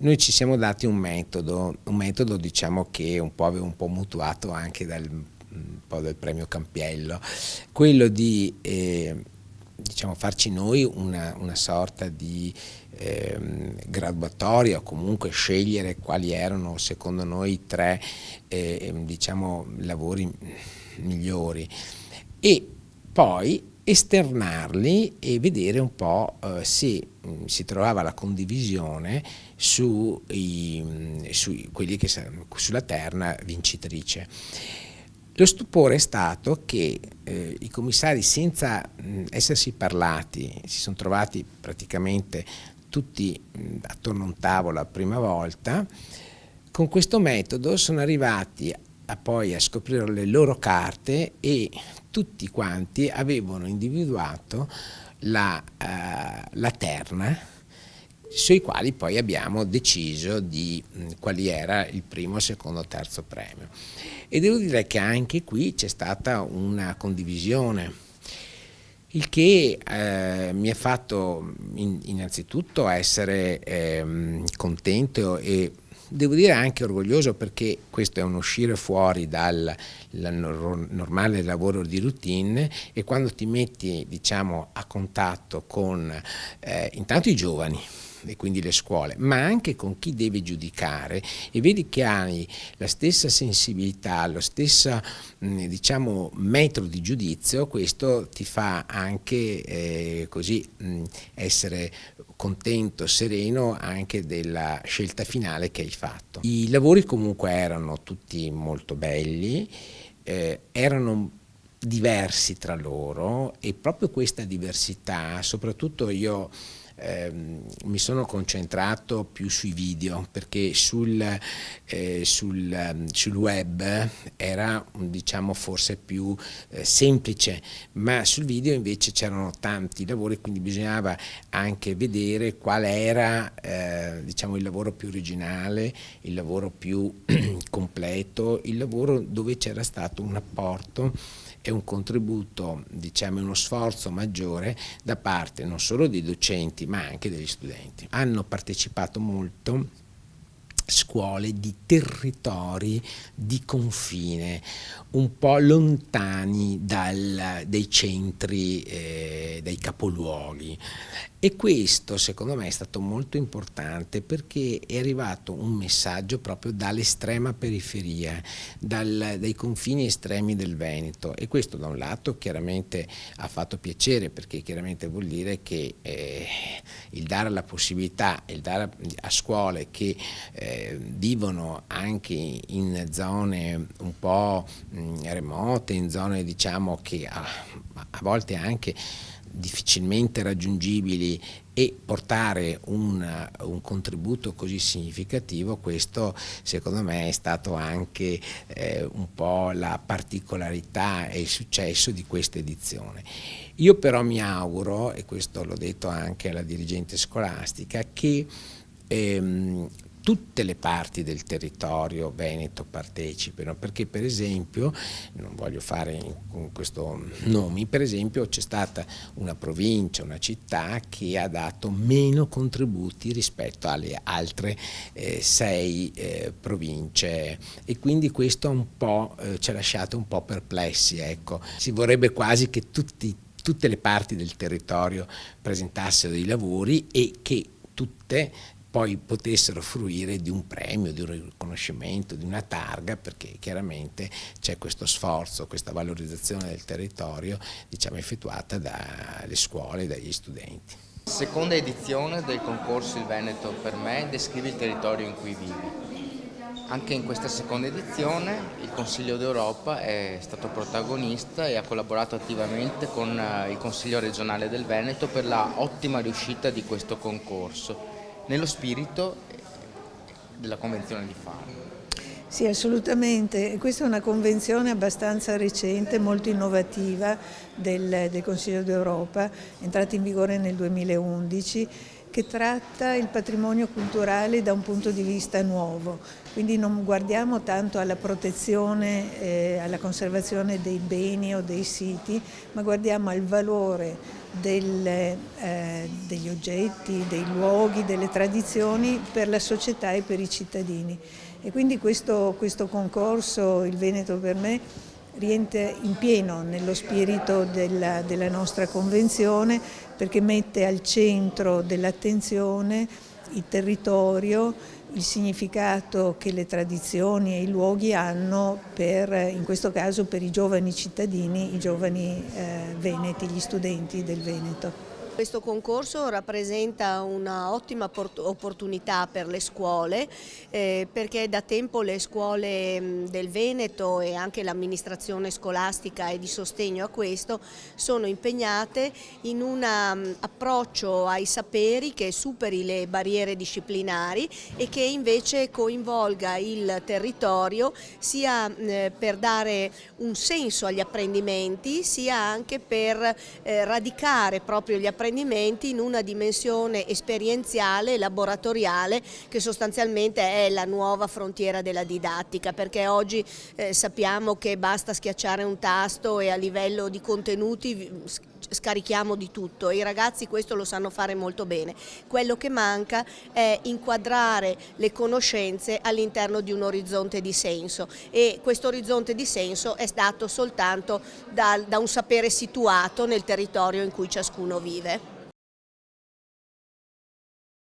Noi ci siamo dati un metodo diciamo che aveva un po' mutuato anche un po' dal premio Campiello, quello di diciamo farci noi una sorta di graduatoria, o comunque scegliere quali erano secondo noi i tre diciamo lavori migliori, e poi esternarli e vedere un po' se si trovava la condivisione su quelli che sulla terna vincitrice. Lo stupore è stato che i commissari, senza essersi parlati, si sono trovati praticamente tutti attorno a un tavolo la prima volta. Con questo metodo sono arrivati poi a scoprire le loro carte, e tutti quanti avevano individuato la terna, sui quali poi abbiamo deciso di quali era il primo, secondo, terzo premio. E devo dire che anche qui c'è stata una condivisione, il che mi ha fatto innanzitutto essere contento, e devo dire anche orgoglioso, perché questo è un uscire fuori dal normale lavoro di routine, e quando ti metti diciamo a contatto con intanto i giovani e quindi le scuole, ma anche con chi deve giudicare, e vedi che hai la stessa sensibilità, lo stesso diciamo metro di giudizio, questo ti fa anche così essere contento, sereno anche della scelta finale che hai fatto. I lavori comunque erano tutti molto belli, erano diversi tra loro, e proprio questa diversità, soprattutto io mi sono concentrato più sui video, perché sul web era diciamo forse più semplice, ma sul video invece c'erano tanti lavori, quindi bisognava anche vedere qual era diciamo il lavoro più originale, il lavoro più completo, il lavoro dove c'era stato un apporto e un contributo, diciamo uno sforzo maggiore da parte non solo dei docenti ma anche degli studenti. Hanno partecipato molto scuole di territori di confine, un po' lontani dai centri, dai capoluoghi, e questo secondo me è stato molto importante, perché è arrivato un messaggio proprio dall'estrema periferia, dai confini estremi del Veneto, e questo da un lato chiaramente ha fatto piacere, perché chiaramente vuol dire che il dare la possibilità, il dare a scuole che vivono anche in zone un po' remote, in zone diciamo che a volte anche difficilmente raggiungibili, e portare un contributo così significativo, questo secondo me è stato anche un po' la particolarità e il successo di questa edizione. Io però mi auguro, e questo l'ho detto anche alla dirigente scolastica, che tutte le parti del territorio veneto partecipino, perché per esempio, non voglio fare con questo nomi, per esempio c'è stata una provincia, una città che ha dato meno contributi rispetto alle altre 6 province, e quindi questo un po' ci ha lasciato un po' perplessi, ecco. Si vorrebbe quasi che tutte le parti del territorio presentassero dei lavori, e che tutte poi potessero fruire di un premio, di un riconoscimento, di una targa, perché chiaramente c'è questo sforzo, questa valorizzazione del territorio, diciamo, effettuata dalle scuole e dagli studenti. Seconda edizione del concorso Il Veneto per me descrive il territorio in cui vivi. Anche in questa seconda edizione il Consiglio d'Europa è stato protagonista e ha collaborato attivamente con il Consiglio regionale del Veneto per la ottima riuscita di questo concorso, nello spirito della Convenzione di Faro. Sì, assolutamente. Questa è una convenzione abbastanza recente, molto innovativa del Consiglio d'Europa, entrata in vigore nel 2011, che tratta il patrimonio culturale da un punto di vista nuovo. Quindi non guardiamo tanto alla protezione, alla conservazione dei beni o dei siti, ma guardiamo al valore degli oggetti, dei luoghi, delle tradizioni per la società e per i cittadini. E quindi questo concorso, Il Veneto per me, rientra in pieno nello spirito della nostra convenzione, perché mette al centro dell'attenzione il territorio, il significato che le tradizioni e i luoghi hanno in questo caso per i giovani cittadini, i giovani veneti, gli studenti del Veneto. Questo concorso rappresenta un'ottima opportunità per le scuole perché da tempo le scuole del Veneto e anche l'amministrazione scolastica e di sostegno a questo sono impegnate in un approccio ai saperi che superi le barriere disciplinari e che invece coinvolga il territorio sia per dare un senso agli apprendimenti sia anche per radicare proprio gli apprendimenti in una dimensione esperienziale, laboratoriale, che sostanzialmente è la nuova frontiera della didattica, perché oggi sappiamo che basta schiacciare un tasto e a livello di contenuti scarichiamo di tutto e i ragazzi questo lo sanno fare molto bene. Quello che manca è inquadrare le conoscenze all'interno di un orizzonte di senso e questo orizzonte di senso è dato soltanto da un sapere situato nel territorio in cui ciascuno vive.